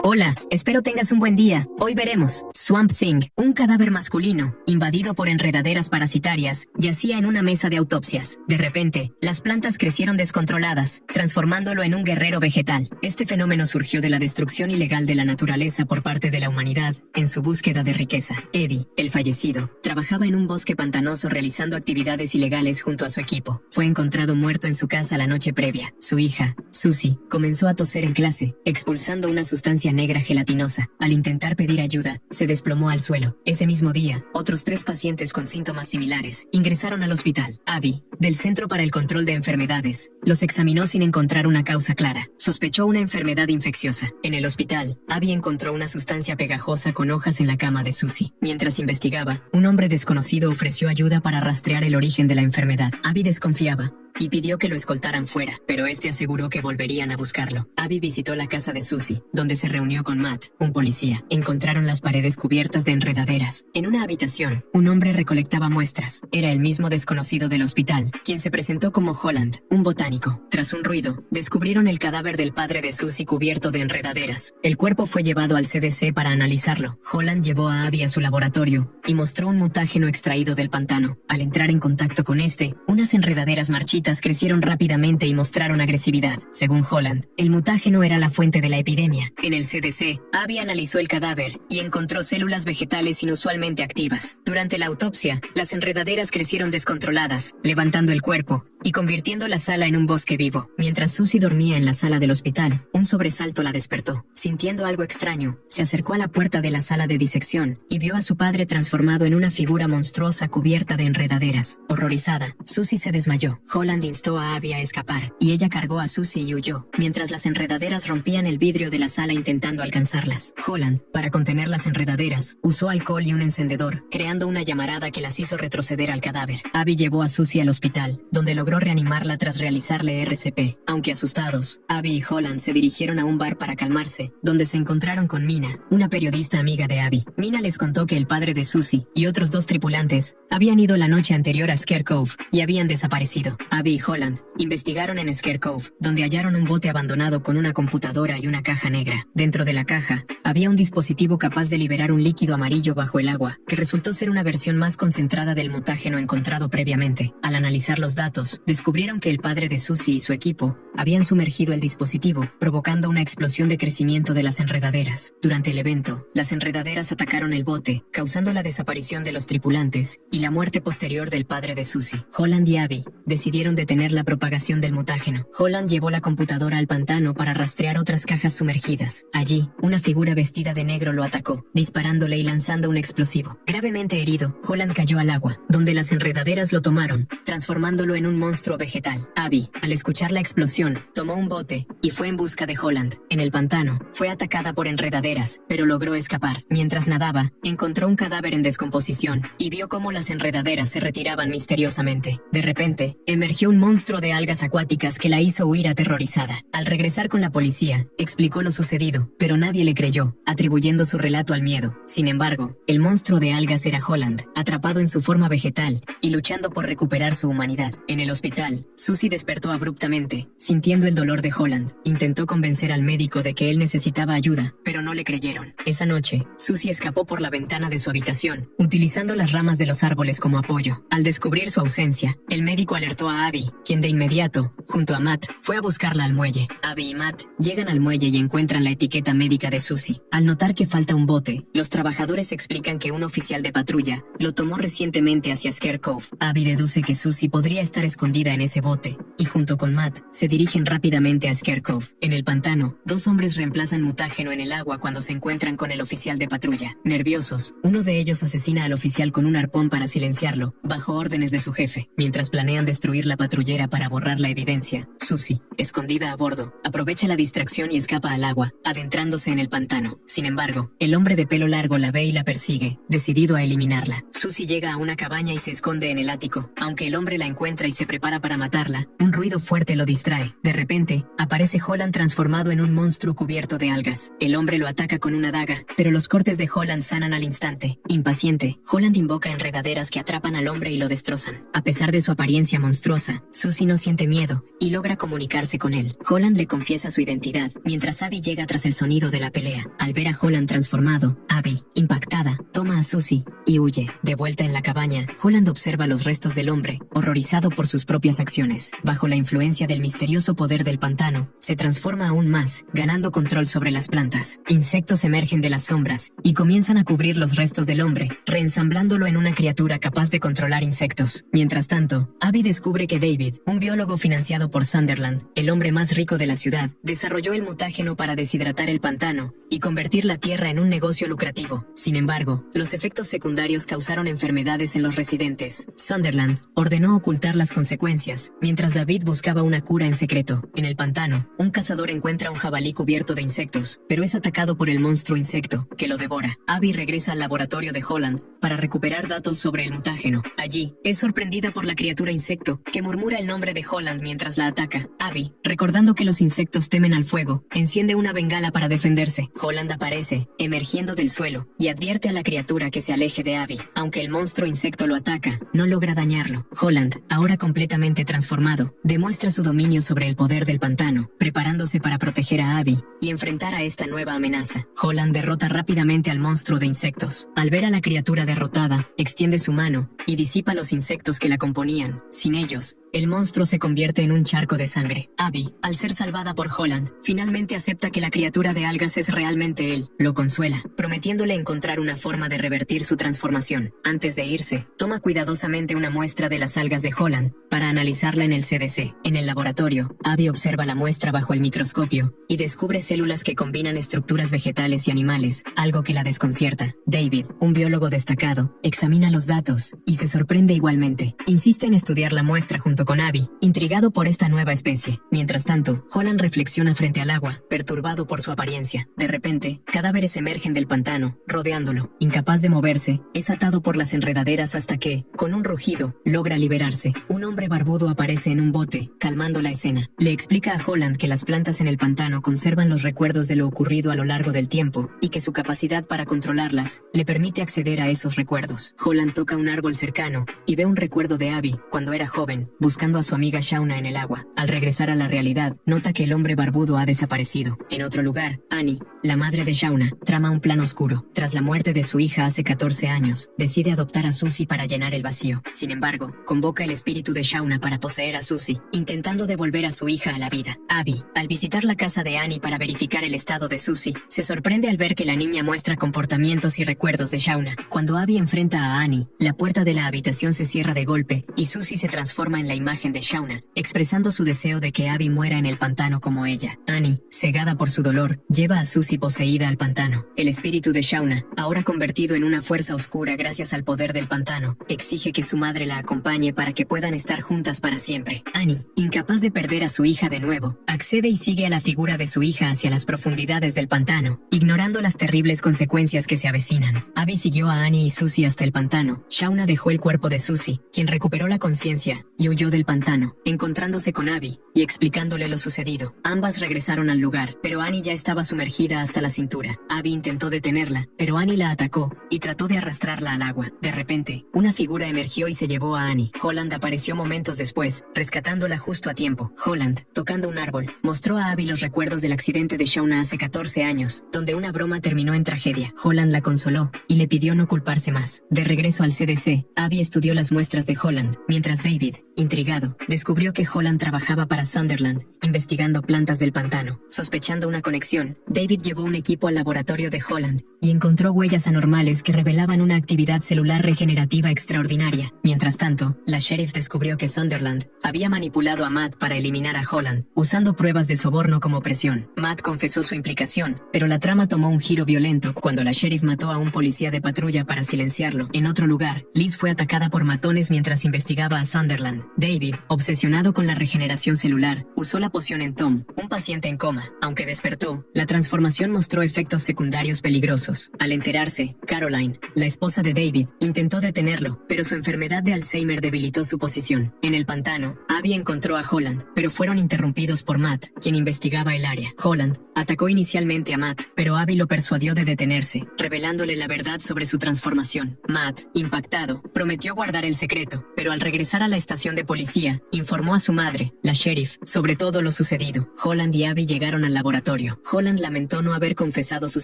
Hola, espero tengas un buen día. Hoy veremos Swamp Thing, un cadáver masculino, invadido por enredaderas parasitarias, yacía en una mesa de autopsias. De repente, las plantas crecieron descontroladas, transformándolo en un guerrero vegetal. Este fenómeno surgió de la destrucción ilegal de la naturaleza por parte de la humanidad, en su búsqueda de riqueza. Eddie, el fallecido, trabajaba en un bosque pantanoso realizando actividades ilegales junto a su equipo. Fue encontrado muerto en su casa la noche previa. Su hija, Susie, comenzó a toser en clase, expulsando una sustancia negra gelatinosa. Al intentar pedir ayuda, se desplomó al suelo. Ese mismo día, otros 3 pacientes con síntomas similares ingresaron al hospital. Abby, del Centro para el Control de Enfermedades, los examinó sin encontrar una causa clara. Sospechó una enfermedad infecciosa. En el hospital, Abby encontró una sustancia pegajosa con hojas en la cama de Susie. Mientras investigaba, un hombre desconocido ofreció ayuda para rastrear el origen de la enfermedad. Abby desconfiaba y pidió que lo escoltaran fuera, pero este aseguró que volverían a buscarlo. Abby visitó la casa de Susie, donde se reunió con Matt, un policía. Encontraron las paredes cubiertas de enredaderas. En una habitación, un hombre recolectaba muestras. Era el mismo desconocido del hospital, quien se presentó como Holland, un botánico. Tras un ruido, descubrieron el cadáver del padre de Susie cubierto de enredaderas. El cuerpo fue llevado al CDC para analizarlo. Holland llevó a Abby a su laboratorio y mostró un mutágeno extraído del pantano. Al entrar en contacto con este, unas enredaderas marchitas crecieron rápidamente y mostraron agresividad. Según Holland, el mutágeno era la fuente de la epidemia. En el CDC, Abby analizó el cadáver y encontró células vegetales inusualmente activas. Durante la autopsia, las enredaderas crecieron descontroladas, levantando el cuerpo y convirtiendo la sala en un bosque vivo. Mientras Susie dormía en la sala del hospital, un sobresalto la despertó. Sintiendo algo extraño, se acercó a la puerta de la sala de disección y vio a su padre transformado en una figura monstruosa cubierta de enredaderas. Horrorizada, Susie se desmayó. Holland instó a Abby a escapar, y ella cargó a Susie y huyó, mientras las enredaderas rompían el vidrio de la sala intentando alcanzarlas. Holland, para contener las enredaderas, usó alcohol y un encendedor, creando una llamarada que las hizo retroceder al cadáver. Abby llevó a Susie al hospital, donde logró reanimarla tras realizarle RCP. Aunque asustados, Abby y Holland se dirigieron a un bar para calmarse, donde se encontraron con Mina, una periodista amiga de Abby. Mina les contó que el padre de Susie y otros 2 tripulantes habían ido la noche anterior a Scare Cove y habían desaparecido. Abby y Holland investigaron en Scare Cove, donde hallaron un bote abandonado con una computadora y una caja negra. Dentro de la caja, había un dispositivo capaz de liberar un líquido amarillo bajo el agua, que resultó ser una versión más concentrada del mutágeno encontrado previamente. Al analizar los datos, descubrieron que el padre de Susie y su equipo habían sumergido el dispositivo, provocando una explosión de crecimiento de las enredaderas. Durante el evento, las enredaderas atacaron el bote, causando la desaparición de los tripulantes y la muerte posterior del padre de Susie. Holland y Abby decidieron detener la propagación del mutágeno. Holland llevó la computadora al pantano para rastrear otras cajas sumergidas. Allí, una figura vestida de negro lo atacó, disparándole y lanzando un explosivo. Gravemente herido, Holland cayó al agua, donde las enredaderas lo tomaron, transformándolo en un monstruo vegetal. Abby, al escuchar la explosión, tomó un bote y fue en busca de Holland. En el pantano, fue atacada por enredaderas, pero logró escapar. Mientras nadaba, encontró un cadáver en descomposición y vio cómo las enredaderas se retiraban misteriosamente. De repente, emergió un monstruo de algas acuáticas que la hizo huir aterrorizada. Al regresar con la policía, explicó lo sucedido, pero nadie le creyó, atribuyendo su relato al miedo. Sin embargo, el monstruo de algas era Holland, atrapado en su forma vegetal y luchando por recuperar su humanidad. En el hospital, Susie despertó abruptamente, sintiendo el dolor de Holland. Intentó convencer al médico de que él necesitaba ayuda, pero no le creyeron. Esa noche, Susie escapó por la ventana de su habitación, utilizando las ramas de los árboles como apoyo. Al descubrir su ausencia, el médico alertó a Abby, quien de inmediato, junto a Matt, fue a buscarla al muelle. Abby y Matt llegan al muelle y encuentran la etiqueta médica de Susie. Al notar que falta un bote, los trabajadores explican que un oficial de patrulla lo tomó recientemente hacia Scare Cove. Abby deduce que Susie podría estar escondida en ese bote, y junto con Matt, se dirigen rápidamente a Scare Cove. En el pantano, 2 hombres reemplazan mutágeno en el agua cuando se encuentran con el oficial de patrulla. Nerviosos, uno de ellos asesina al oficial con un arpón para silenciarlo, bajo órdenes de su jefe. Mientras planean destruir la patrullera para borrar la evidencia, Susie, escondida a bordo, aprovecha la distracción y escapa al agua, adentrándose en el pantano. Sin embargo, el hombre de pelo largo la ve y la persigue, decidido a eliminarla. Susie llega a una cabaña y se esconde en el ático, aunque el hombre la encuentra y se prepara prepara para matarla, un ruido fuerte lo distrae. De repente, aparece Holland transformado en un monstruo cubierto de algas. El hombre lo ataca con una daga, pero los cortes de Holland sanan al instante. Impaciente, Holland invoca enredaderas que atrapan al hombre y lo destrozan. A pesar de su apariencia monstruosa, Susie no siente miedo y logra comunicarse con él. Holland le confiesa su identidad, mientras Abby llega tras el sonido de la pelea. Al ver a Holland transformado, Abby, impactada, toma a Susie y huye. De vuelta en la cabaña, Holland observa los restos del hombre, horrorizado por sus propias acciones. Bajo la influencia del misterioso poder del pantano, se transforma aún más, ganando control sobre las plantas. Insectos emergen de las sombras y comienzan a cubrir los restos del hombre, reensamblándolo en una criatura capaz de controlar insectos. Mientras tanto, Abby descubre que David, un biólogo financiado por Sunderland, el hombre más rico de la ciudad, desarrolló el mutágeno para deshidratar el pantano y convertir la tierra en un negocio lucrativo. Sin embargo, los efectos secundarios causaron enfermedades en los residentes. Sunderland ordenó ocultar las consecuencias, mientras David buscaba una cura en secreto. En el pantano, un cazador encuentra un jabalí cubierto de insectos, pero es atacado por el monstruo insecto, que lo devora. Abby regresa al laboratorio de Holland para recuperar datos sobre el mutágeno. Allí, es sorprendida por la criatura insecto, que murmura el nombre de Holland mientras la ataca. Abby, recordando que los insectos temen al fuego, enciende una bengala para defenderse. Holland aparece, emergiendo del suelo, y advierte a la criatura que se aleje de Abby. Aunque el monstruo insecto lo ataca, no logra dañarlo. Holland, ahora completamente transformado, demuestra su dominio sobre el poder del pantano, preparándose para proteger a Abby y enfrentar a esta nueva amenaza. Holland derrota rápidamente al monstruo de insectos. Al ver a la criatura derrotada, extiende su mano y disipa los insectos que la componían. Sin ellos, el monstruo se convierte en un charco de sangre. Abby, al ser salvada por Holland, finalmente acepta que la criatura de algas es realmente él. Lo consuela, prometiéndole encontrar una forma de revertir su transformación. Antes de irse, toma cuidadosamente una muestra de las algas de Holland para analizarla en el CDC. En el laboratorio, Abby observa la muestra bajo el microscopio y descubre células que combinan estructuras vegetales y animales, algo que la desconcierta. David, un biólogo destacado, examina los datos y se sorprende igualmente. Insiste en estudiar la muestra junto con Abby, intrigado por esta nueva especie. Mientras tanto, Holland reflexiona frente al agua, perturbado por su apariencia. De repente, cadáveres emergen del pantano, rodeándolo. Incapaz de moverse, es atado por las enredaderas hasta que, con un rugido, logra liberarse. Un hombre barbudo aparece en un bote, calmando la escena. Le explica a Holland que las plantas en el pantano conservan los recuerdos de lo ocurrido a lo largo del tiempo, y que su capacidad para controlarlas le permite acceder a esos recuerdos. Holland toca un árbol cercano y ve un recuerdo de Abby cuando era joven, buscando a su amiga Shauna en el agua. Al regresar a la realidad, nota que el hombre barbudo ha desaparecido. En otro lugar, Annie, la madre de Shauna, trama un plan oscuro. Tras la muerte de su hija hace 14 años, decide adoptar a Susie para llenar el vacío. Sin embargo, convoca el espíritu de Shauna para poseer a Susie, intentando devolver a su hija a la vida. Abby, al visitar la casa de Annie para verificar el estado de Susie, se sorprende al ver que la niña muestra comportamientos y recuerdos de Shauna. Cuando Abby enfrenta a Annie, la puerta de la habitación se cierra de golpe y Susie se transforma en la imagen de Shauna, expresando su deseo de que Abby muera en el pantano como ella. Annie, cegada por su dolor, lleva a Susie poseída al pantano. El espíritu de Shauna, ahora convertido en una fuerza oscura gracias al poder del pantano, exige que su madre la acompañe para que puedan estar juntas para siempre. Annie, incapaz de perder a su hija de nuevo, accede y sigue a la figura de su hija hacia las profundidades del pantano, ignorando las terribles consecuencias que se avecinan. Abby siguió a Annie y Susie hasta el pantano. Shauna dejó el cuerpo de Susie, quien recuperó la conciencia, y huyó del pantano, encontrándose con Abby y explicándole lo sucedido. Ambas regresaron al lugar, pero Annie ya estaba sumergida hasta la cintura. Abby intentó detenerla, pero Annie la atacó y trató de arrastrarla al agua. De repente, una figura emergió y se llevó a Annie. Holland apareció momentos después, rescatándola justo a tiempo. Holland, tocando un árbol, mostró a Abby los recuerdos del accidente de Shauna hace 14 años, donde una broma terminó en tragedia. Holland la consoló y le pidió no culparse más. De regreso al CDC, Abby estudió las muestras de Holland, mientras David, intrigado, descubrió que Holland trabajaba para Sunderland, investigando plantas del pantano. Sospechando una conexión, David llevó un equipo al laboratorio de Holland y encontró huellas anormales que revelaban una actividad celular regenerativa extraordinaria. Mientras tanto, la sheriff descubrió que Sunderland había manipulado a Matt para eliminar a Holland, usando pruebas de soborno como presión. Matt confesó su implicación, pero la trama tomó un giro violento cuando la sheriff mató a un policía de patrulla para silenciarlo. En otro lugar, Liz fue atacada por matones mientras investigaba a Sunderland. David, obsesionado con la regeneración celular, usó la poción en Tom, un paciente en coma. Aunque despertó, la transformación mostró efectos secundarios peligrosos. Al enterarse, Caroline, la esposa de David, intentó detenerlo, pero su enfermedad de Alzheimer debilitó su posición. En el pantano, Abby encontró a Holland, pero fueron interrumpidos por Matt, quien investigaba el área. Holland atacó inicialmente a Matt, pero Abby lo persuadió de detenerse, revelándole la verdad sobre su transformación. Matt, impactado, prometió guardar el secreto, pero al regresar a la estación de policía, informó a su madre, la sheriff, sobre todo lo sucedido. Holland y Abby llegaron al laboratorio. Holland lamentó no haber confesado sus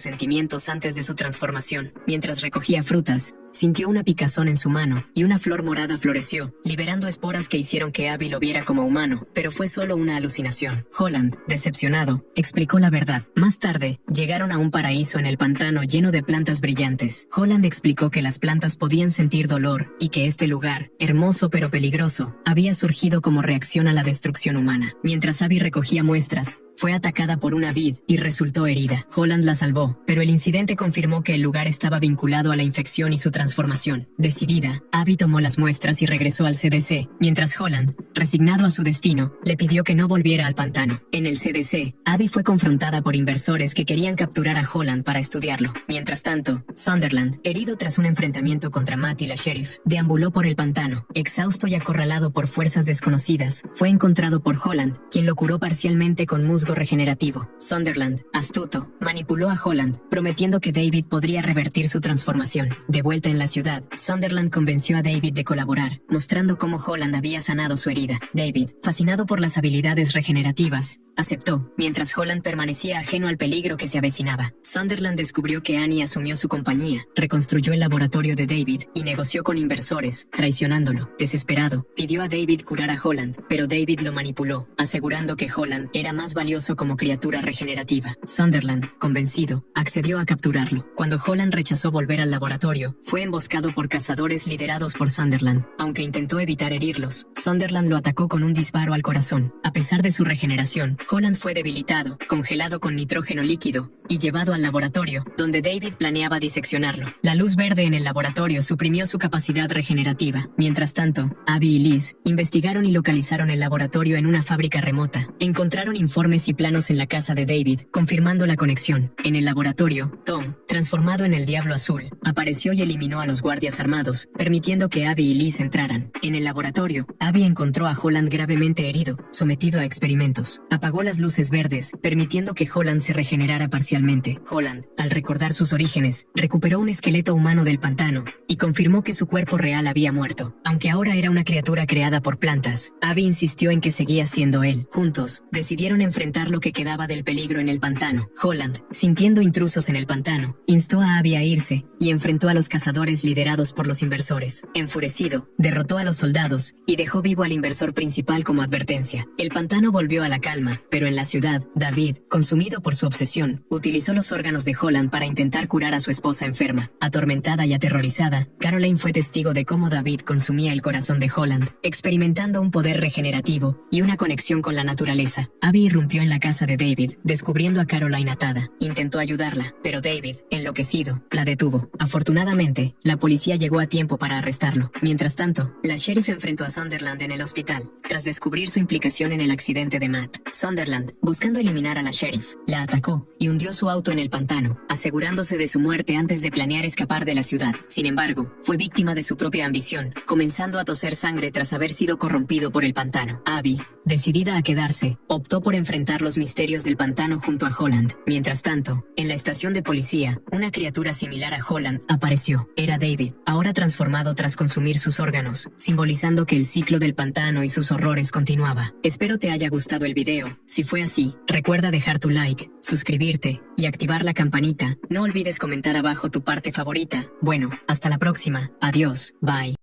sentimientos antes de su transformación. Mientras recogía frutas, sintió una picazón en su mano, y una flor morada floreció, liberando esporas que hicieron que Abby lo viera como humano, pero fue solo una alucinación. Holland, decepcionado, explicó la verdad. Más tarde, llegaron a un paraíso en el pantano lleno de plantas brillantes. Holland explicó que las plantas podían sentir dolor, y que este lugar, hermoso pero peligroso, había surgido como reacción a la destrucción humana. Mientras Abby recogía muestras, fue atacada por una vid y resultó herida. Holland la salvó, pero el incidente confirmó que el lugar estaba vinculado a la infección y su transformación. Decidida, Abby tomó las muestras y regresó al CDC, mientras Holland, resignado a su destino, le pidió que no volviera al pantano. En el CDC, Abby fue confrontada por inversores que querían capturar a Holland para estudiarlo. Mientras tanto, Sunderland, herido tras un enfrentamiento contra Matt y la sheriff, deambuló por el pantano. Exhausto y acorralado por fuerzas desconocidas, fue encontrado por Holland, quien lo curó parcialmente con musgo regenerativo. Sunderland, astuto, manipuló a Holland, prometiendo que David podría revertir su transformación. De vuelta en la ciudad, Sunderland convenció a David de colaborar, mostrando cómo Holland había sanado su herida. David, fascinado por las habilidades regenerativas, aceptó, mientras Holland permanecía ajeno al peligro que se avecinaba. Sunderland descubrió que Annie asumió su compañía, reconstruyó el laboratorio de David y negoció con inversores, traicionándolo. Desesperado, pidió a David curar a Holland, pero David lo manipuló, asegurando que Holland era más valioso como criatura regenerativa. Sunderland, convencido, accedió a capturarlo. Cuando Holland rechazó volver al laboratorio, fue emboscado por cazadores liderados por Sunderland. Aunque intentó evitar herirlos, Sunderland lo atacó con un disparo al corazón. A pesar de su regeneración, Holland fue debilitado, congelado con nitrógeno líquido, y llevado al laboratorio, donde David planeaba diseccionarlo. La luz verde en el laboratorio suprimió su capacidad regenerativa. Mientras tanto, Abby y Liz investigaron y localizaron el laboratorio en una fábrica remota. Encontraron informes y planos en la casa de David, confirmando la conexión. En el laboratorio, Tom, transformado en el Diablo Azul, apareció y eliminó a los guardias armados, permitiendo que Abby y Liz entraran. En el laboratorio, Abby encontró a Holland gravemente herido, sometido a experimentos. Apagó las luces verdes, permitiendo que Holland se regenerara parcialmente. Holland, al recordar sus orígenes, recuperó un esqueleto humano del pantano y confirmó que su cuerpo real había muerto. Aunque ahora era una criatura creada por plantas, Abby insistió en que seguía siendo él. Juntos, decidieron enfrentar lo que quedaba del peligro en el pantano. Holland, sintiendo intrusos en el pantano, instó a Abby a irse y enfrentó a los cazadores liderados por los inversores. Enfurecido, derrotó a los soldados y dejó vivo al inversor principal como advertencia. El pantano volvió a la calma, pero en la ciudad, David, consumido por su obsesión, utilizó los órganos de Holland para intentar curar a su esposa enferma. Atormentada y aterrorizada, Caroline fue testigo de cómo David consumía el corazón de Holland, experimentando un poder regenerativo y una conexión con la naturaleza. Abby irrumpió en la casa de David, descubriendo a Caroline atada. Intentó ayudarla, pero David, enloquecido, la detuvo. Afortunadamente, la policía llegó a tiempo para arrestarlo. Mientras tanto, la sheriff enfrentó a Sunderland en el hospital, tras descubrir su implicación en el accidente de Matt. Sunderland, buscando eliminar a la sheriff, la atacó y hundió su auto en el pantano, asegurándose de su muerte antes de planear escapar de la ciudad. Sin embargo, fue víctima de su propia ambición, comenzando a toser sangre tras haber sido corrompido por el pantano. Abby, decidida a quedarse, optó por enfrentar los misterios del pantano junto a Holland. Mientras tanto, en la estación de policía, una criatura similar a Holland apareció. Era David, ahora transformado tras consumir sus órganos, simbolizando que el ciclo del pantano y sus horrores continuaba. Espero te haya gustado el video. Si fue así, recuerda dejar tu like, suscribirte y activar la campanita. No olvides comentar abajo tu parte favorita. Bueno, hasta la próxima. Adiós. Bye.